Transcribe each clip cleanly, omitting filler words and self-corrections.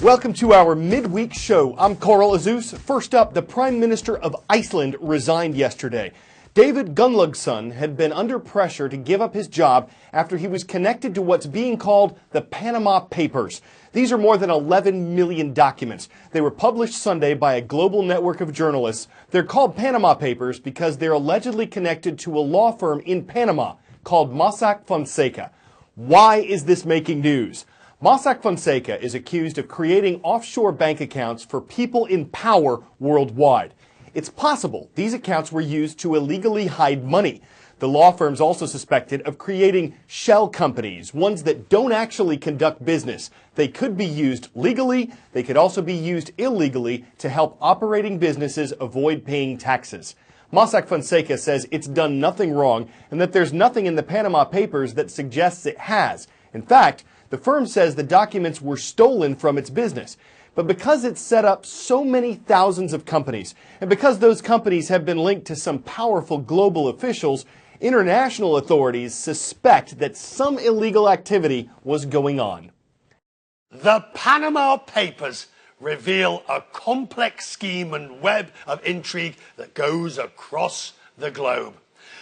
Welcome to our midweek show. I'm Carl Azus. First up, the Prime Minister of Iceland resigned yesterday. David Gunnlaugsson had been under pressure to give up his job after he was connected to what's being called the Panama Papers. These are more than 11 million documents. They were published Sunday by a global network of journalists. They're called Panama Papers because they're allegedly connected to a law firm in Panama called Mossack Fonseca. Why is this making news? Mossack Fonseca is accused of creating offshore bank accounts for people in power worldwide. It's possible these accounts were used to illegally hide money. The law firm's also suspected of creating shell companies, ones that don't actually conduct business. They could be used legally. They could also be used illegally to help operating businesses avoid paying taxes. Mossack Fonseca says it's done nothing wrong and that there's nothing in the Panama Papers that suggests it has. In fact, the firm says the documents were stolen from its business. But because it's set up so many thousands of companies, and because those companies have been linked to some powerful global officials, international authorities suspect that some illegal activity was going on. The Panama Papers reveal a complex scheme and web of intrigue that goes across the globe.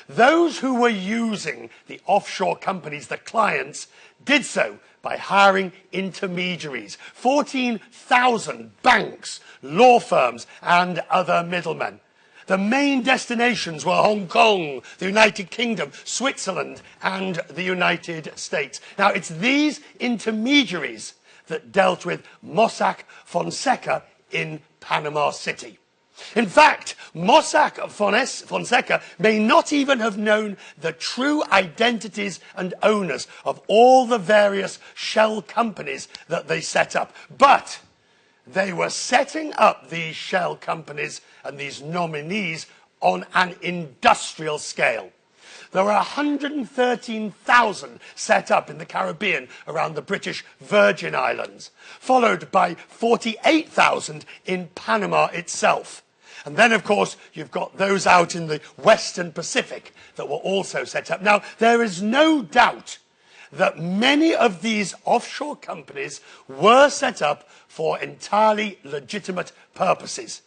Those who were using the offshore companies, the clients, did so by hiring intermediaries, 14,000 banks, law firms, and other middlemen. The main destinations were Hong Kong, the United Kingdom, Switzerland, and the United States. Now, it's these intermediaries that dealt with Mossack Fonseca in Panama City. In fact, Mossack Fonseca may not even have known the true identities and owners of all the various shell companies that they set up. But they were setting up these shell companies and these nominees on an industrial scale. There were 113,000 set up in the Caribbean around the British Virgin Islands, followed by 48,000 in Panama itself. And then, of course, you've got those out in the Western Pacific that were also set up. Now, there is no doubt that many of these offshore companies were set up for entirely legitimate purposes.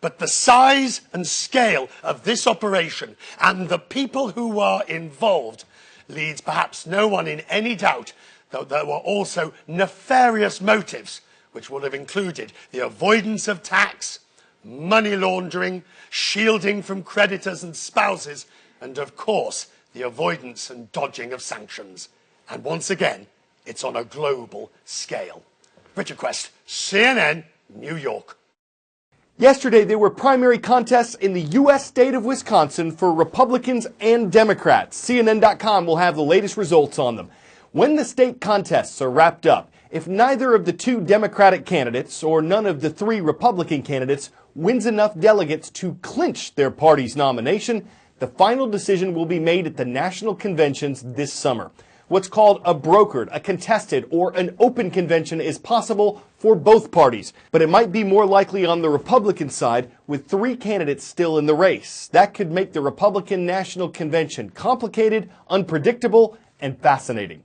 But the size and scale of this operation and the people who were involved leads perhaps no one in any doubt that there were also nefarious motives, which would have included the avoidance of tax, money laundering, shielding from creditors and spouses, and of course, the avoidance and dodging of sanctions. And once again, it's on a global scale. Richard Quest, CNN, New York. Yesterday, there were primary contests in the U.S. state of Wisconsin for Republicans and Democrats. CNN.com will have the latest results on them. When the state contests are wrapped up, if neither of the two Democratic candidates or none of the three Republican candidates wins enough delegates to clinch their party's nomination, the final decision will be made at the national conventions this summer. What's called a brokered, a contested, or an open convention is possible for both parties, but it might be more likely on the Republican side with three candidates still in the race. That could make the Republican National Convention complicated, unpredictable, and fascinating.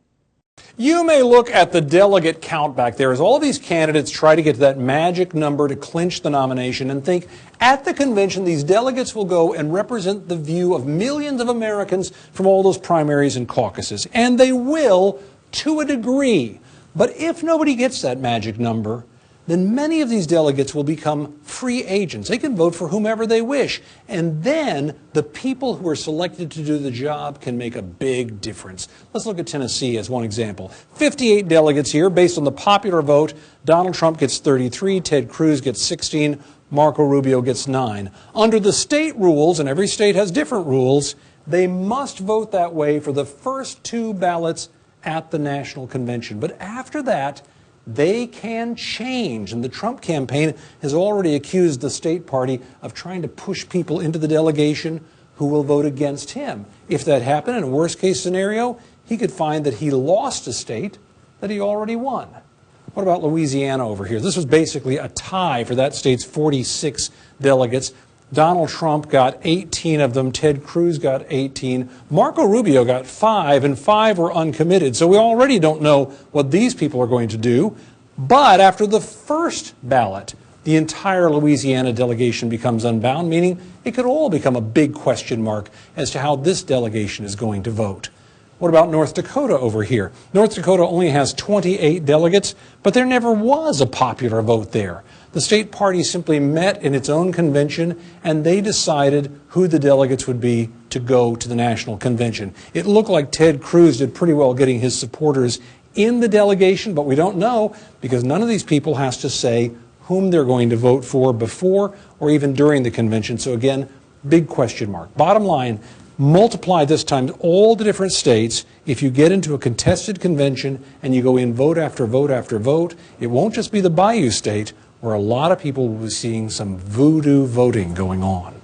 You may look at the delegate count back there as all these candidates try to get to that magic number to clinch the nomination and think at the convention these delegates will go and represent the view of millions of Americans from all those primaries and caucuses. And they will to a degree. But if nobody gets that magic number, then many of these delegates will become free agents. They can vote for whomever they wish. And then the people who are selected to do the job can make a big difference. Let's look at Tennessee as one example. 58 delegates here based on the popular vote. Donald Trump gets 33, Ted Cruz gets 16, Marco Rubio gets 9. Under the state rules, and every state has different rules, they must vote that way for the first two ballots at the national convention. But after that, they can change, and the Trump campaign has already accused the state party of trying to push people into the delegation who will vote against him. If that happened, in a worst-case scenario, he could find that he lost a state that he already won. What about Louisiana over here? This was basically a tie for that state's 46 delegates. Donald Trump got 18 of them. Ted Cruz got 18. Marco Rubio got 5, and 5 were uncommitted. So we already don't know what these people are going to do. But after the first ballot, the entire Louisiana delegation becomes unbound, meaning it could all become a big question mark as to how this delegation is going to vote. What about North Dakota over here? North Dakota only has 28 delegates, but there never was a popular vote there. The state party simply met in its own convention, and they decided who the delegates would be to go to the national convention. It looked like Ted Cruz did pretty well getting his supporters in the delegation, but we don't know because none of these people has to say whom they're going to vote for before or even during the convention. So again, big question mark. Bottom line, multiply this times all the different states. If you get into a contested convention and you go in vote after vote after vote, it won't just be the Bayou State where a lot of people will be seeing some voodoo voting going on.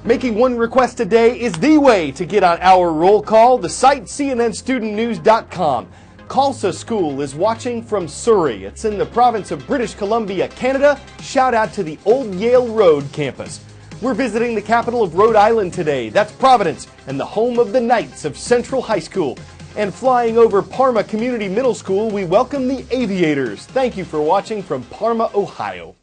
Making one request a day is the way to get on our roll call. The site cnnstudentnews.com. Khalsa School is watching from Surrey. It's in the province of British Columbia, Canada. Shout out to the Old Yale Road campus. We're visiting the capital of Rhode Island today. That's Providence and the home of the Knights of Central High School. And flying over Parma Community Middle School, we welcome the Aviators. Thank you for watching from Parma, Ohio.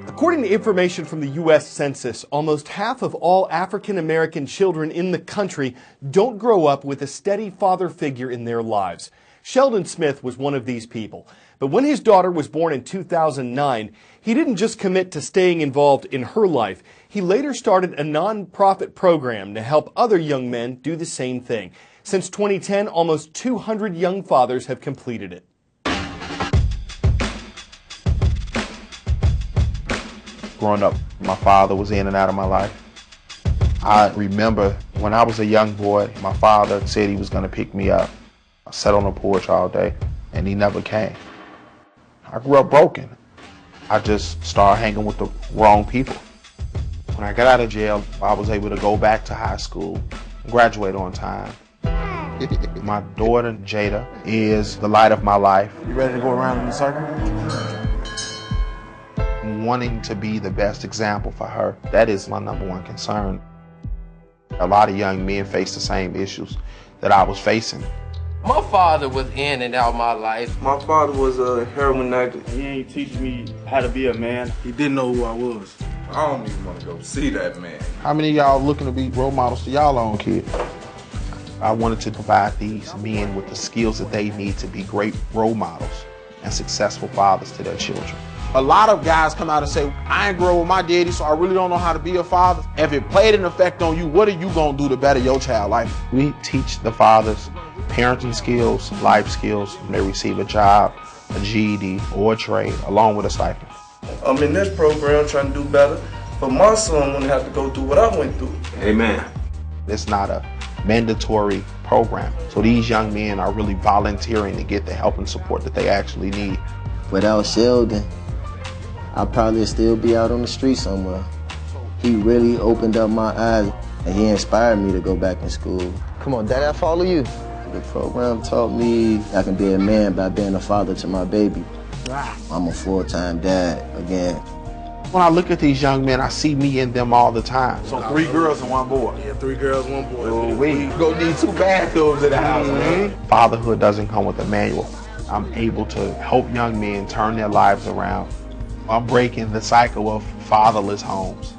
According to information from the U.S. Census, almost half of all African American children in the country don't grow up with a steady father figure in their lives. Sheldon Smith was one of these people. But when his daughter was born in 2009, he didn't just commit to staying involved in her life. He later started a non-profit program to help other young men do the same thing. Since 2010, almost 200 young fathers have completed it. Growing up, my father was in and out of my life. I remember when I was a young boy, my father said he was going to pick me up. I sat on the porch all day, and he never came. I grew up broken. I just started hanging with the wrong people. When I got out of jail, I was able to go back to high school, graduate on time. My daughter, Jada, is the light of my life. You ready to go around in the circle? Wanting to be the best example for her, that is my number one concern. A lot of young men face the same issues that I was facing. My father was in and out of my life. My father was a heroin addict. He ain't teach me how to be a man. He didn't know who I was. I don't even want to go see that man. How many of y'all looking to be role models to y'all own kids? I wanted to provide these men with the skills that they need to be great role models and successful fathers to their children. A lot of guys come out and say, I ain't grow with my daddy, so I really don't know how to be a father. If it played an effect on you, what are you gonna do to better your child life? We teach the fathers parenting skills, life skills, when they receive a job, a GED, or a trade, along with a stipend. I'm in this program trying to do better, but my son wouldn't have to go through what I went through. Amen. It's not a mandatory program, so these young men are really volunteering to get the help and support that they actually need. Without Sheldon, I'd probably still be out on the street somewhere. He really opened up my eyes, and he inspired me to go back in school. Come on, Dad, I follow you. The program taught me I can be a man by being a father to my baby. I'm a full-time dad again. When I look at these young men, I see me in them all the time. So 3 girls and 1 boy. Yeah, 3 girls, 1 boy. Oh, we go need 2 bathrooms in the house, man. Fatherhood doesn't come with a manual. I'm able to help young men turn their lives around. I'm breaking the cycle of fatherless homes.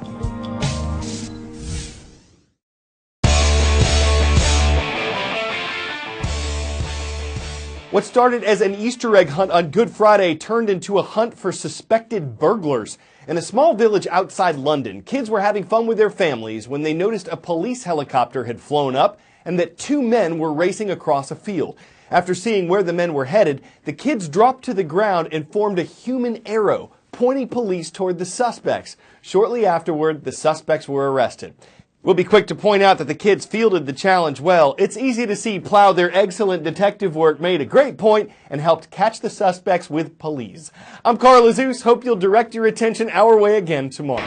What started as an Easter egg hunt on Good Friday turned into a hunt for suspected burglars. In a small village outside London, kids were having fun with their families when they noticed a police helicopter had flown up and that 2 men were racing across a field. After seeing where the men were headed, the kids dropped to the ground and formed a human arrow, pointing police toward the suspects. Shortly afterward, the suspects were arrested. We'll be quick to point out that the kids fielded the challenge well. It's easy to see Plow, their excellent detective work, made a great point and helped catch the suspects with police. I'm Carl Azuz. Hope you'll direct your attention our way again tomorrow.